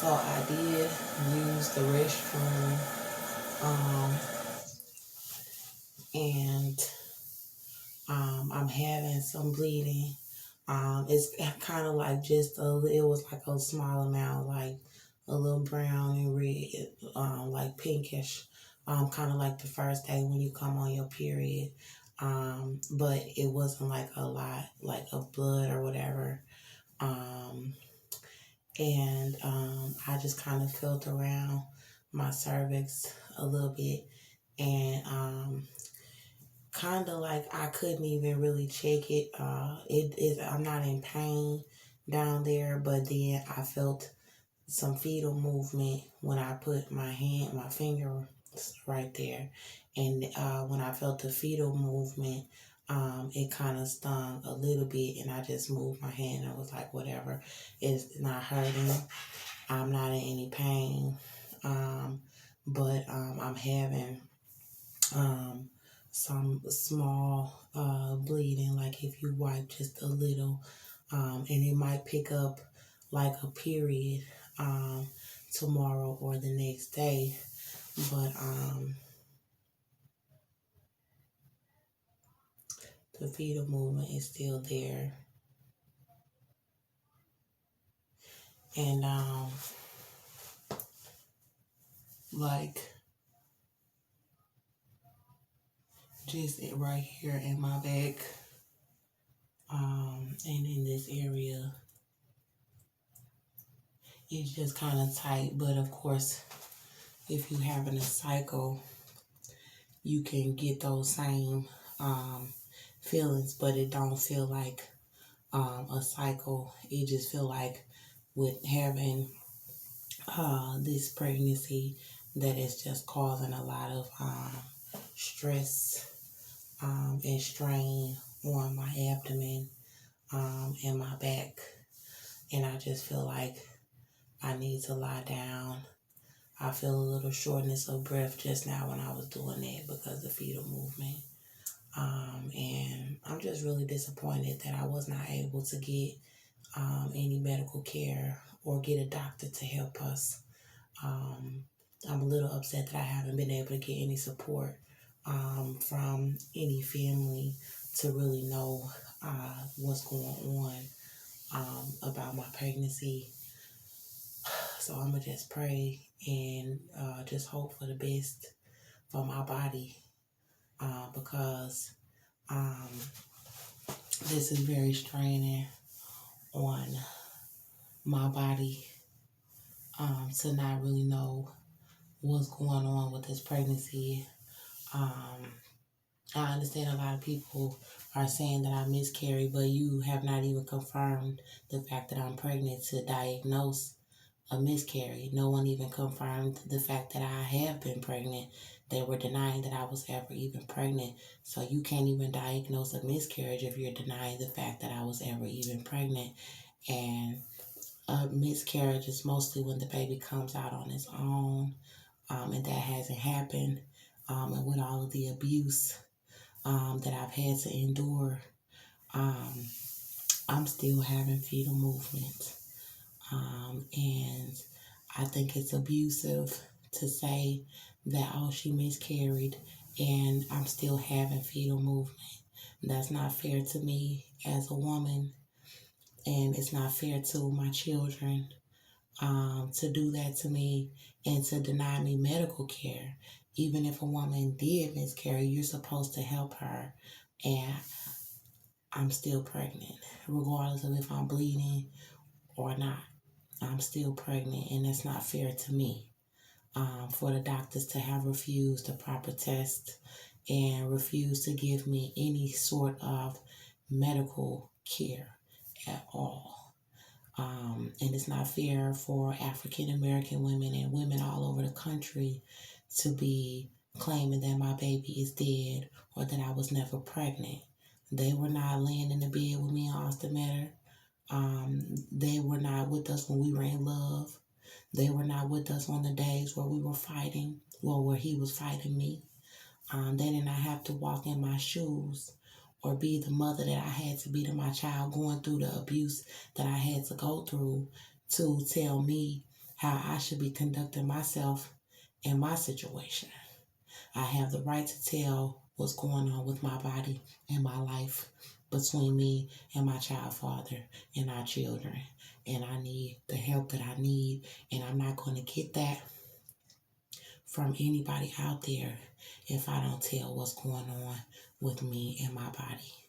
So I did use the restroom, um, and I'm having some bleeding. It's kind of like it was like a small amount, like a little brown and red, like pinkish, kind of like the first day when you come on your period. But it wasn't like a lot, like of blood or whatever. Um, and I just kind of felt around my cervix a little bit, and kind of like I couldn't even really check it. It is I'm not in pain down there, but then I felt some fetal movement when I put my finger right there, and when I felt the fetal movement, it kind of stung a little bit, and I just moved my hand. I was like, whatever, it's not hurting. I'm not in any pain, but I'm having um, some small bleeding, like if you wipe just a little, and it might pick up like a period um, tomorrow or the next day, but the fetal movement is still there, and like just right here in my back, and in this area, it's just kind of tight. But of course, if you having a cycle, you can get those same feelings, but it don't feel like a cycle. It just feel like with having this pregnancy that is just causing a lot of stress and strain on my abdomen and my back, and I just feel like I need to lie down. I feel a little shortness of breath just now when I was doing that because of the fetal movement. And I'm just really disappointed that I was not able to get any medical care or get a doctor to help us. I'm a little upset that I haven't been able to get any support from any family to really know what's going on about my pregnancy. So I'm going to just pray and just hope for the best for my body because um, this is very straining on my body to not really know what's going on with this pregnancy. I understand a lot of people are saying that I miscarried, but you have not even confirmed the fact that I'm pregnant to diagnose a miscarriage. No one even confirmed the fact that I have been pregnant. They were denying that I was ever even pregnant. So you can't even diagnose a miscarriage if you're denying the fact that I was ever even pregnant. And a miscarriage is mostly when the baby comes out on its own, and that hasn't happened. And with all of the abuse that I've had to endure, um, I'm still having fetal movement. And I think it's abusive to say that, oh, she miscarried and I'm still having fetal movement. That's not fair to me as a woman, and it's not fair to my children to do that to me and to deny me medical care. Even if a woman did miscarry, you're supposed to help her, and I'm still pregnant, regardless of if I'm bleeding or not. I'm still pregnant, and it's not fair to me for the doctors to have refused the proper test and refused to give me any sort of medical care at all. And it's not fair for African American women and women all over the country to be claiming that my baby is dead or that I was never pregnant. They were not laying in the bed with me on Austin Matter. They were not with us when we were in love. They were not with us on the days where we were fighting, or where he was fighting me. They did not have to walk in my shoes or be the mother that I had to be to my child going through the abuse that I had to go through to tell me how I should be conducting myself in my situation. I have the right to tell what's going on with my body and my life between me and my child father and our children. And I need the help that I need. And I'm not going to get that from anybody out there if I don't tell what's going on with me and my body.